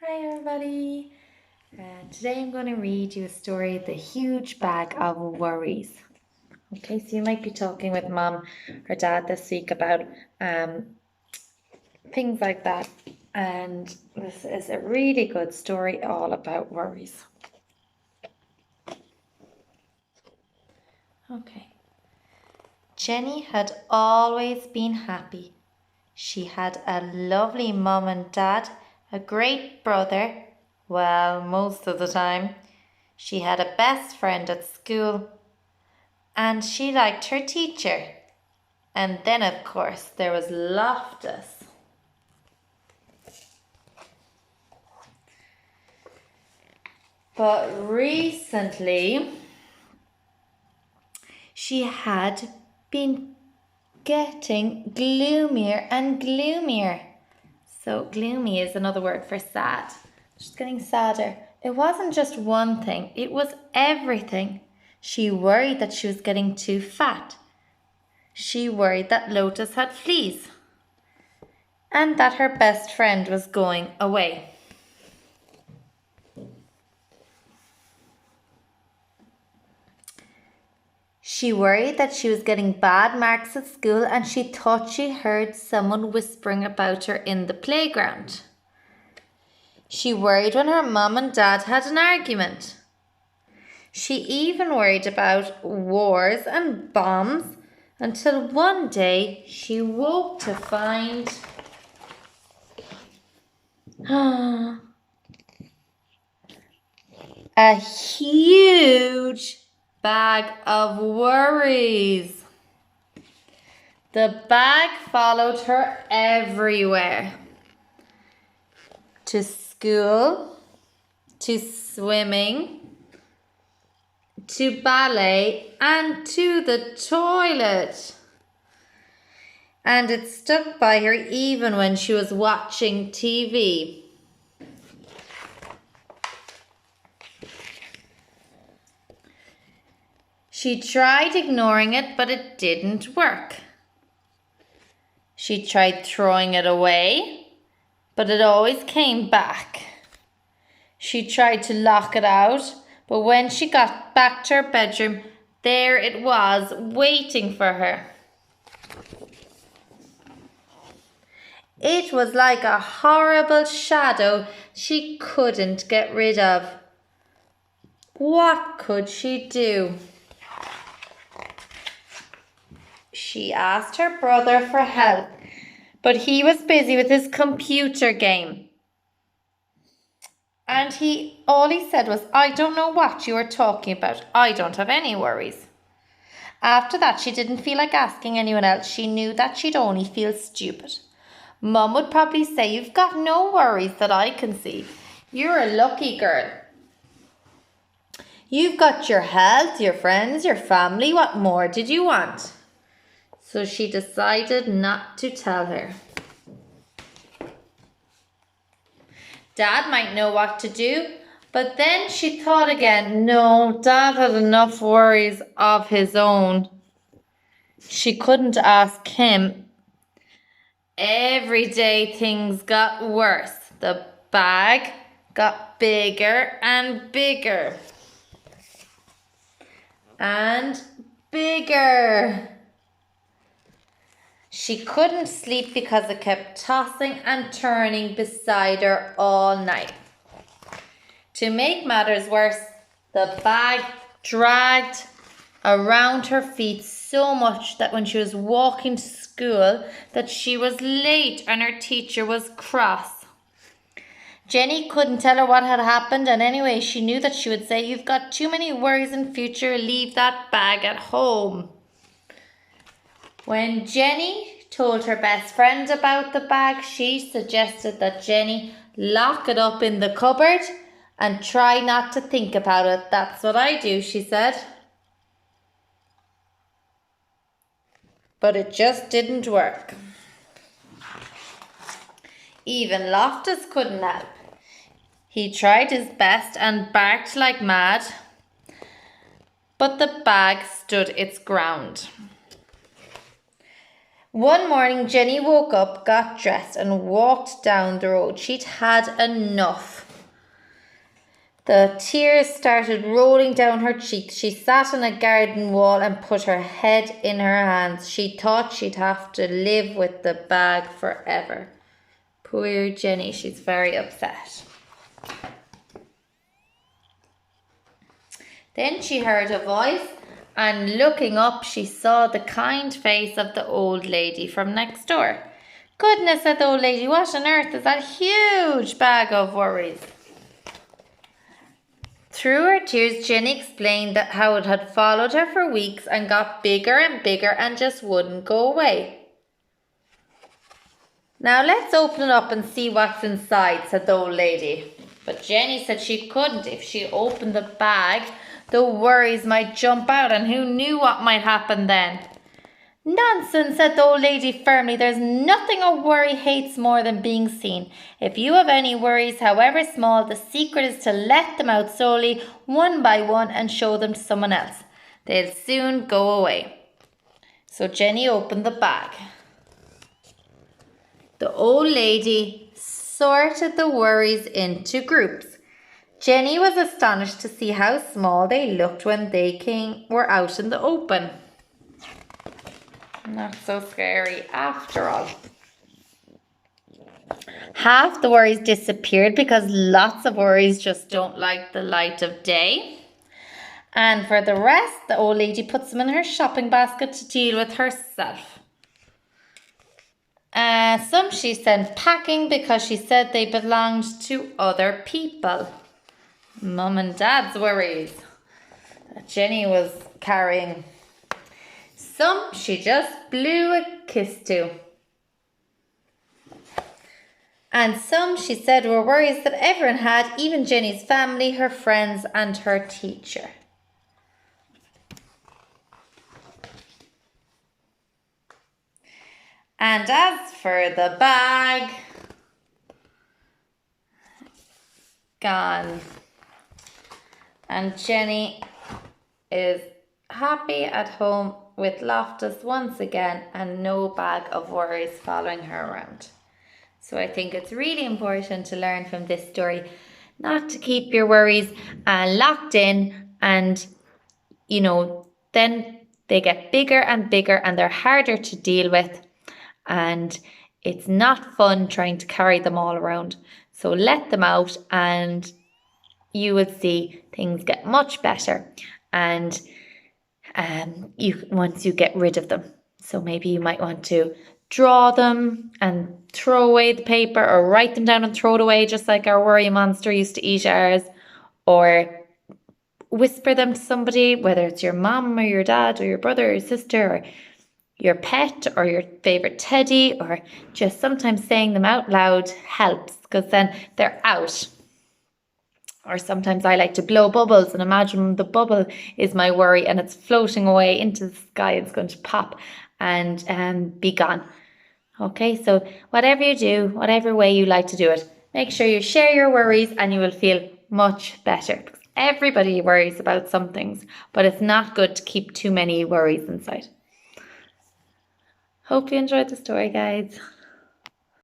Hi everybody, and today I'm going to read you a story, The Huge Bag of Worries. Okay, so you might be talking with mom or dad this week about things like that, and this is a really good story all about worries. Okay. Jenny had always been happy. She had a lovely mum and dad, a great brother, well, most of the time. She had a best friend at school, and she liked her teacher. And then, of course, there was Loftus. But recently, she had been getting gloomier and gloomier. So gloomy is another word for sad. She's getting sadder. It wasn't just one thing, it was everything. She worried that she was getting too fat. She worried that Lotus had fleas. And that her best friend was going away. She worried that she was getting bad marks at school, and she thought she heard someone whispering about her in the playground. She worried when her mum and dad had an argument. She even worried about wars and bombs until one day she woke to find a huge bag of worries. The bag followed her everywhere. To school, to swimming, to ballet, and to the toilet. And it stuck by her even when she was watching TV. She tried ignoring it, but it didn't work. She tried throwing it away, but it always came back. She tried to lock it out, but when she got back to her bedroom, there it was, waiting for her. It was like a horrible shadow she couldn't get rid of. What could she do? She asked her brother for help, but he was busy with his computer game. And all he said was, "I don't know what you are talking about. I don't have any worries." After that, she didn't feel like asking anyone else. She knew that she'd only feel stupid. Mum would probably say, "You've got no worries that I can see. You're a lucky girl. You've got your health, your friends, your family. What more did you want?" So she decided not to tell her. Dad might know what to do, but then she thought again, no, Dad had enough worries of his own. She couldn't ask him. Every day things got worse. The bag got bigger and bigger. And bigger. She couldn't sleep because it kept tossing and turning beside her all night. To make matters worse, the bag dragged around her feet so much that when she was walking to school, that she was late and her teacher was cross. Jenny couldn't tell her what had happened, and anyway, she knew that she would say, "You've got too many worries in future, leave that bag at home." When Jenny told her best friend about the bag, she suggested that Jenny lock it up in the cupboard and try not to think about it. "That's what I do," she said. But it just didn't work. Even Loftus couldn't help. He tried his best and barked like mad, but the bag stood its ground. One morning, Jenny woke up, got dressed, and walked down the road. She'd had enough. The tears started rolling down her cheeks. She sat on a garden wall and put her head in her hands. She thought she'd have to live with the bag forever. Poor Jenny, she's very upset. Then she heard a voice, and looking up, she saw the kind face of the old lady from next door. Goodness, said the old lady, what on earth is that huge bag of worries? Through her tears, Jenny explained that how it had followed her for weeks and got bigger and bigger and just wouldn't go away. Now let's open it up and see what's inside, said the old lady. But Jenny said she couldn't. If she opened the bag, the worries might jump out, and who knew what might happen then? Nonsense, said the old lady firmly. There's nothing a worry hates more than being seen. If you have any worries, however small, the secret is to let them out slowly, one by one, and show them to someone else. They'll soon go away. So Jenny opened the bag. The old lady sorted the worries into groups. Jenny was astonished to see how small they looked when they were out in the open. Not so scary after all. Half the worries disappeared because lots of worries just don't like the light of day. And for the rest, the old lady puts them in her shopping basket to deal with herself. Some she sent packing because she said they belonged to other people. Mum and Dad's worries that Jenny was carrying. Some she just blew a kiss to. And some she said were worries that everyone had, even Jenny's family, her friends, and her teacher. And as for the bag, gone. And Jenny is happy at home with Loftus once again, and no bag of worries following her around. So I think it's really important to learn from this story not to keep your worries locked in, and then they get bigger and bigger and they're harder to deal with, and it's not fun trying to carry them all around. So let them out and you will see things get much better, and once you get rid of them. So maybe you might want to draw them and throw away the paper, or write them down and throw it away, just like our worry monster used to eat ours, or whisper them to somebody, whether it's your mom or your dad or your brother or your sister or your pet or your favorite teddy, or just sometimes saying them out loud helps, because then they're out. Or sometimes I like to blow bubbles and imagine the bubble is my worry and it's floating away into the sky. It's going to pop and be gone. Okay, so whatever you do, whatever way you like to do it, make sure you share your worries and you will feel much better. Everybody worries about some things, but it's not good to keep too many worries inside. Hope you enjoyed the story, guys.